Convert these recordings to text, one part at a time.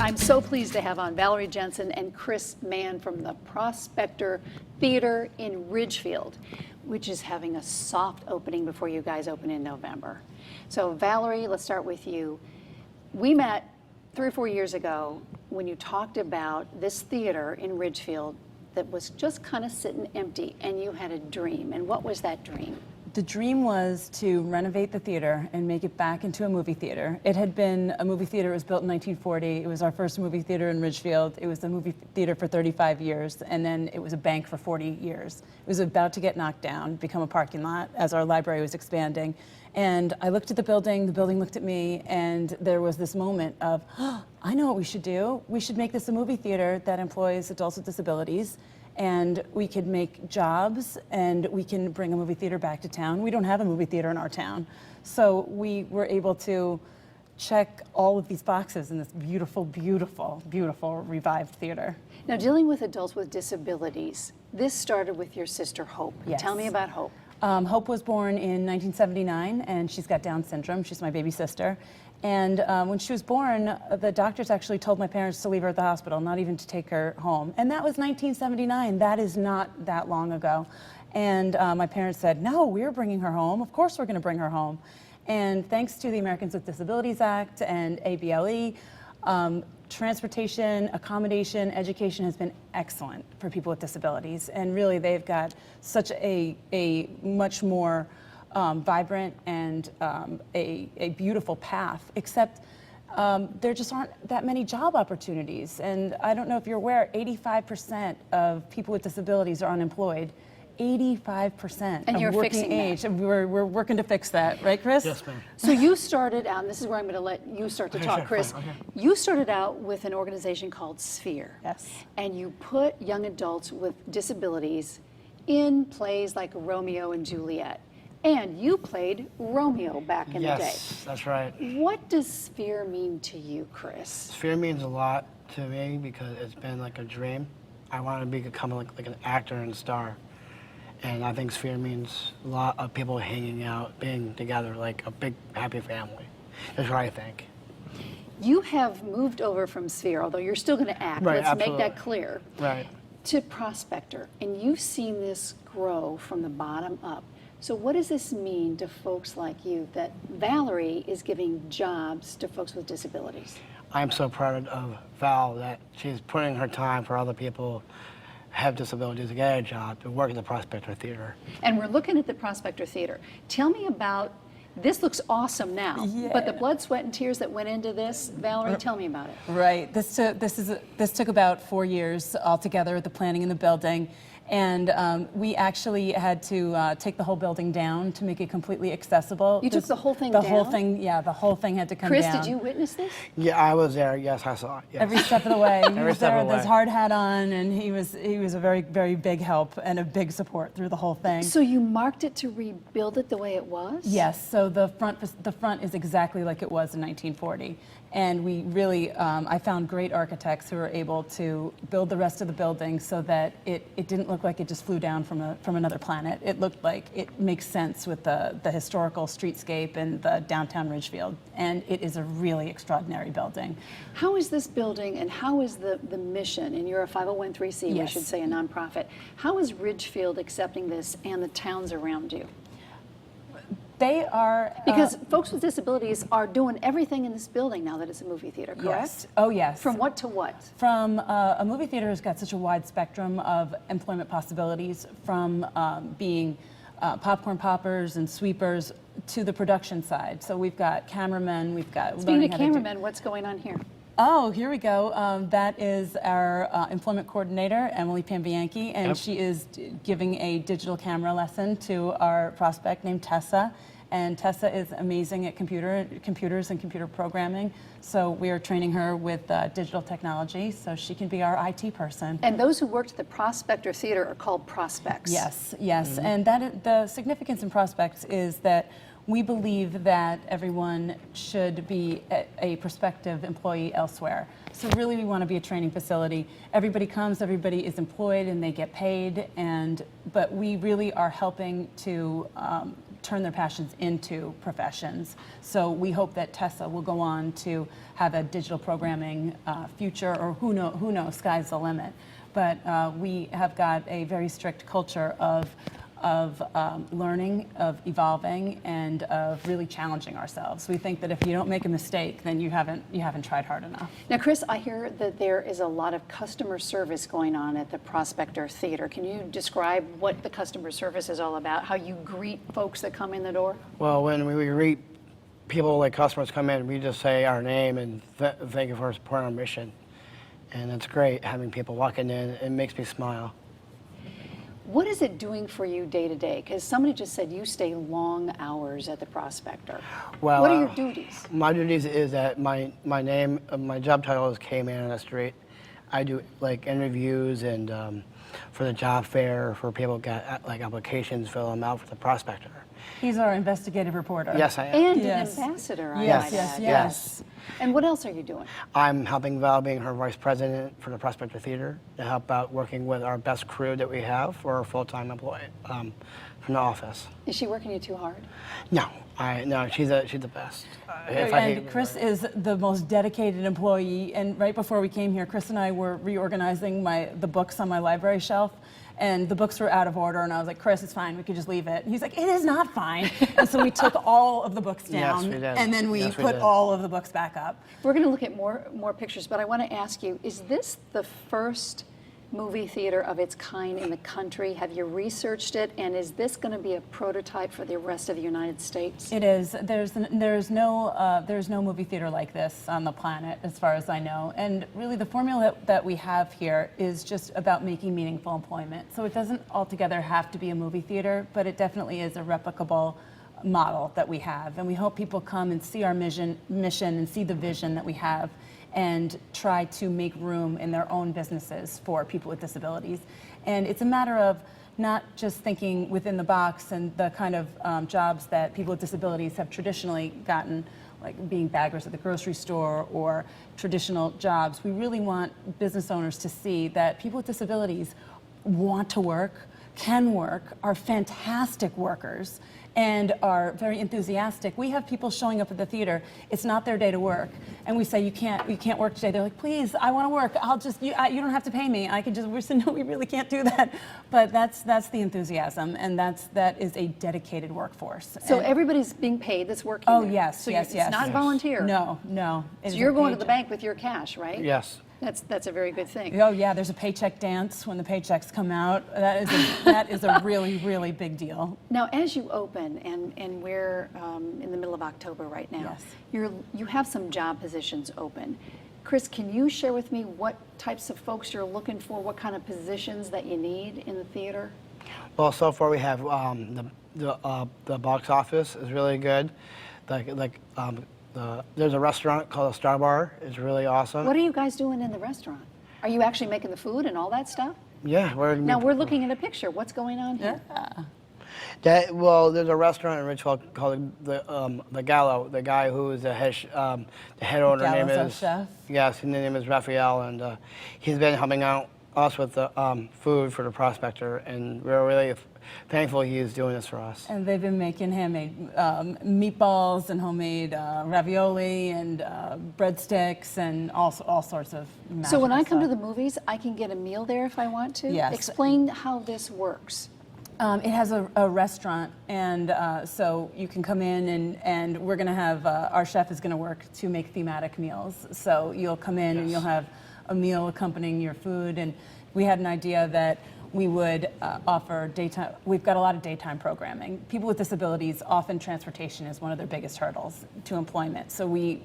I'm so pleased to have on Valerie Jensen and Chris Mann from the Prospector Theater in Ridgefield, which is having a soft opening before you guys open in November. So Valerie, let's start with you. We met 3 or 4 years ago when you talked about this theater in Ridgefield that was just kind of sitting empty, and you had a dream. And what was that dream? The dream was to renovate the theater and make it back into a movie theater. It had been a movie theater. It was built in 1940. It was our first movie theater in Ridgefield. It was a movie theater for 35 years, and then it was a bank for 40 years. It was about to get knocked down, become a parking lot as our library was expanding. And I looked at the building looked at me, and there was this moment of, oh, I know what we should do. We should make this a movie theater that employs adults with disabilities, and we could make jobs, and we can bring a movie theater back to town. We don't have a movie theater in our town. So we were able to check all of these boxes in this beautiful, beautiful, beautiful revived theater. Now, dealing with adults with disabilities, this started with your sister, Hope. Yes. Tell me about Hope. Hope was born in 1979, and she's got Down syndrome. She's my baby sister. And when she was born, the doctors actually told my parents to leave her at the hospital, not even to take her home. And that was 1979. That is not that long ago. And my parents said, no, we're bringing her home. Of course we're going to bring her home. And thanks to the Americans with Disabilities Act and ABLE, transportation, accommodation, education has been excellent for people with disabilities. And really, they've got such a much more vibrant and a beautiful path, except there just aren't that many job opportunities. And I don't know if you're aware, 85% of people with disabilities are unemployed. 85% and you're of working fixing age. that. And we're working to fix that, right, Chris? Yes, ma'am. So you started out, and this is where I'm going to let you start to talk, sure, Chris. fine, okay. You started out with an organization called Sphere. Yes. And you put young adults with disabilities in plays like Romeo and Juliet. And you played Romeo back in the day. Yes, that's right. What does Sphere mean to you, Chris? Sphere means a lot to me because it's been like a dream. I want to become like an actor and star. And I think Sphere means a lot of people hanging out, being together, like a big, happy family. That's what I think. You have moved over from Sphere, although you're still going to act. Right, Let's make absolutely. that clear. Right. To Prospector, and you've seen this grow from the bottom up. So what does this mean to folks like you that Valerie is giving jobs to folks with disabilities? I'm so proud of Val that she's putting her time for other people who have disabilities to get a job, to work at the Prospector Theater. And we're looking at the Prospector Theater. Tell me about, this looks awesome now, but the blood, sweat, and tears that went into this, Valerie, tell me about it. Right. This took about 4 years altogether, the planning and the building. And we actually had to take the whole building down to make it completely accessible. You took the whole thing down? down? The whole thing, yeah, the whole thing had to come Chris, down. did you witness this? Yeah, I was there. Yes, I saw it. Yes. Every step of the way. He Every was step there of the with his way. hard hat on, and he was a very, very big help and a big support through the whole thing. So you marked it to rebuild it the way it was? Yes, so the front is exactly like it was in 1940. And we really, I found great architects who were able to build the rest of the building so that it didn't look like it just flew down from another planet. It looked like it makes sense with the historical streetscape and the downtown Ridgefield. And it is a really extraordinary building. How is this building, and how is the mission, and you're a 501(c)(3), we Yes. should say a nonprofit, how is Ridgefield accepting this and the towns around you? They are... Because folks with disabilities are doing everything in this building now that it's a movie theater, correct? Yes. Oh, yes. From what to what? From a movie theater has got such a wide spectrum of employment possibilities, from being popcorn poppers and sweepers to the production side. So we've got cameramen, we've got... Speaking of cameramen, what's going on here? Oh, here we go. That is our employment coordinator, Emily Pambianchi, and Yep. she is giving a digital camera lesson to our prospect named Tessa. And Tessa is amazing at computers and computer programming. So we are training her with digital technology so she can be our IT person. And those who worked at the Prospector Theater are called prospects. Yes, yes. And the significance in prospects is that we believe that everyone should be a prospective employee elsewhere. So really we want to be a training facility. Everybody comes, everybody is employed, and they get paid, but we really are helping to turn their passions into professions. So we hope that Tessa will go on to have a digital programming future, or who knows, sky's the limit. But we have got a very strict culture of learning, of evolving, and of really challenging ourselves. We think that if you don't make a mistake, then you haven't tried hard enough. Now, Chris, I hear that there is a lot of customer service going on at the Prospector Theater. Can you describe what the customer service is all about, how you greet folks that come in the door? Well, when we greet people, like customers come in, we just say our name and thank you for supporting our mission. And it's great having people walking in. It makes me smile. What is it doing for you day to day? Because somebody just said you stay long hours at the Prospector. Well, what are your duties? My duties is that my job title is K-Man on the street. I do like interviews and for the job fair, for people get like applications, fill them out for the Prospector. He's our investigative reporter. Yes, I am. And Yes. an ambassador, I Yes, might yes, add. yes. And what else are you doing? I'm helping Val, being her vice president for the Prospector Theater, to help out working with our best crew that we have for our full-time employee from the office. Is she working you too hard? No, she's the best. If I And hate- Chris is the most dedicated employee. And right before we came here, Chris and I were reorganizing the books on my library shelf. And the books were out of order, and I was like, Chris, it's fine, we could just leave it. And he's like, it is not fine. And so we took all of the books down, Yes, we did. and then we Yes, we put did. all of the books back up. We're going to look at more pictures, but I want to ask you, is this the first movie theater of its kind in the country? Have you researched it, and is this going to be a prototype for the rest of the United States? It is. There's no movie theater like this on the planet, as far as I know. And really, the formula that we have here is just about making meaningful employment. So it doesn't altogether have to be a movie theater, but it definitely is a replicable model that we have. And we hope people come and see our mission and see the vision that we have, and try to make room in their own businesses for people with disabilities. And it's a matter of not just thinking within the box and the kind of jobs that people with disabilities have traditionally gotten, like being baggers at the grocery store or traditional jobs. We really want business owners to see that people with disabilities want to work, can work, are fantastic workers, and are very enthusiastic. We have people showing up at the theater. It's not their day to work, and we say, you can't work today. They're like, please, I want to work. You don't have to pay me. I can just. We said, no, we really can't do that. But that's the enthusiasm, and that is a dedicated workforce. So And- everybody's being paid that's working Oh there. yes, So yes, yes. It's not volunteer. No. It So is you're a going to the paycheck. bank with your cash, right? Yes. That's a very good thing. Oh yeah, there's a paycheck dance when the paychecks come out. That is a really, really big deal. Now, as you open, and we're in the middle of October right now, Yes. you have some job positions open. Chris, can you share with me what types of folks you're looking for, what kind of positions that you need in the theater? Well, so far we have the box office is really good. There's a restaurant called a Star Bar. It's really awesome. What are you guys doing in the restaurant? Are you actually making the food and all that stuff? Yeah, Now, we're looking at a picture. What's going on here? Well, there's a restaurant in Ridgefield called the Gallo. The guy who is the head owner name Gallo's our is chef? Yes, his name is Raphael, and he's been helping out us with the food for the Prospector, and we're really thankful he is doing this for us. And they've been making handmade meatballs and homemade ravioli and breadsticks and all sorts of magical So when I come to stuff. the movies, I can get a meal there if I want to? Yes. Explain how this works. It has a restaurant, and so you can come in, and we're going to have, our chef is going to work to make thematic meals. So you'll come in and you'll have a meal accompanying your food, and we had an idea that we would offer daytime. We've got a lot of daytime programming. People with disabilities, often transportation is one of their biggest hurdles to employment. So we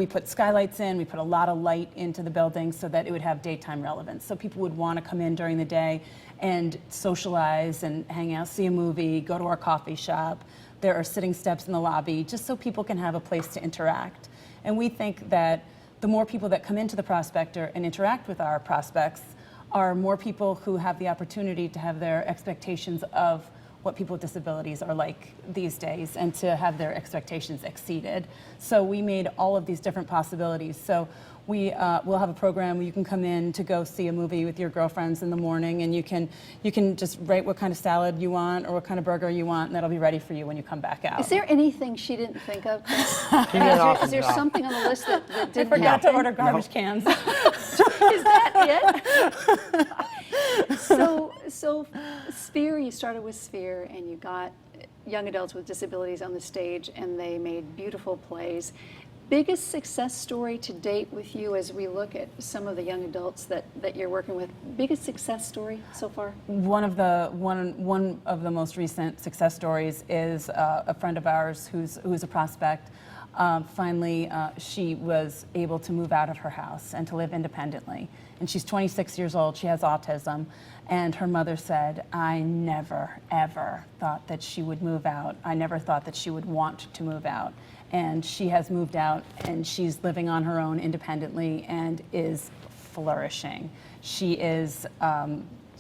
put skylights in, we put a lot of light into the building so that it would have daytime relevance. So people would want to come in during the day and socialize and hang out, see a movie, go to our coffee shop. There are sitting steps in the lobby, just so people can have a place to interact. And we think that the more people that come into the Prospector and interact with our prospects are more people who have the opportunity to have their expectations of what people with disabilities are like these days and to have their expectations exceeded. So we made all of these different possibilities. So we'll have a program where you can come in to go see a movie with your girlfriends in the morning, and you can just write what kind of salad you want or what kind of burger you want, and that'll be ready for you when you come back out. Is there anything she didn't think of? She did an awesome Is there job. something on the list that I didn't forgot to happen? order garbage cans. Is that it? So Sphere, you started with Sphere, and you got young adults with disabilities on the stage, and they made beautiful plays. Biggest success story to date with you as we look at some of the young adults that you're working with? Biggest success story so far? One of the most recent success stories is a friend of ours who's a prospect. Finally, she was able to move out of her house and to live independently. And she's 26 years old. She has autism. And her mother said, I never, ever thought that she would move out. I never thought that she would want to move out. And she has moved out, and she's living on her own independently and is flourishing. She is,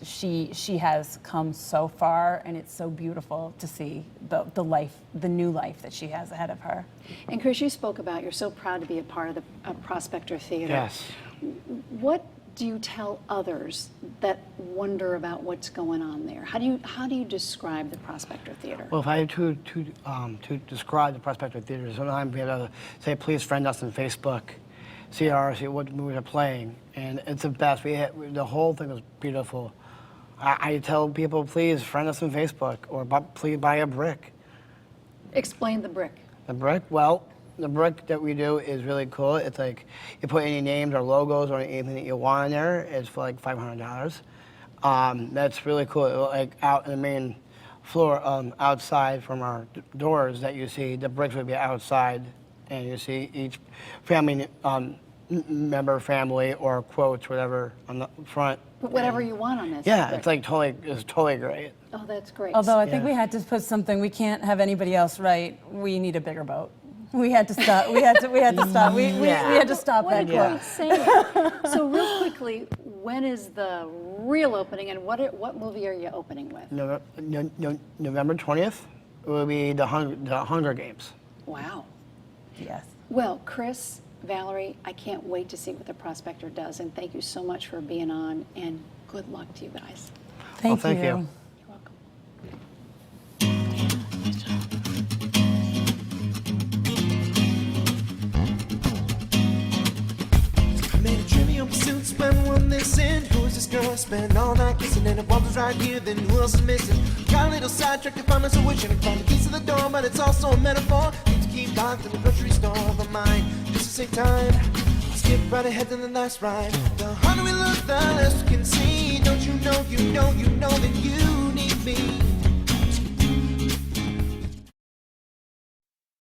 she has come so far, and it's so beautiful to see the new life that she has ahead of her. And Chris, you spoke about you're so proud to be a part of the Prospector Theater. Yes. What do you tell others that wonder about what's going on there? How do you describe the Prospector Theater? Well, if I had to describe the Prospector Theater, sometimes we have to say, please friend us on Facebook, see what movies are playing, and it's the best. The whole thing was beautiful. I tell people, please friend us on Facebook, or please buy a brick. Explain the brick. The brick? Well, the brick that we do is really cool. It's like you put any names or logos or anything that you want in there. It's for like $500. That's really cool. Like out in the main floor, outside from our doors that you see, the bricks would be outside, and you see each family member, family, or quotes, whatever, on the front. Put whatever you want on this. Yeah, brick. it's like totally great. Oh, that's great. Although I think Yeah. we had to put something, we can't have anybody else write, we need a bigger boat. We had to stop. We had to stop. We had to stop What that a quote. great saying. So real quickly, when is the real opening, and what movie are you opening with? November 20th will be the Hunger Games. Wow. Yes. Well, Chris, Valerie, I can't wait to see what the Prospector does, and thank you so much for being on, and good luck to you guys. Thank thank you. You're welcome. Made a trivial pursuit, spend one this in. Who is this girl? Spend all night kissing, and if Walter's right here, then who else is missing? Got a little sidetracked if I'm a witch, and I found the keys to the door, but it's also a metaphor. Need to keep locked in the grocery store of my mind, just to save time. Skip right ahead to the last ride. The harder we look, the less we can see. Don't you know that you need me?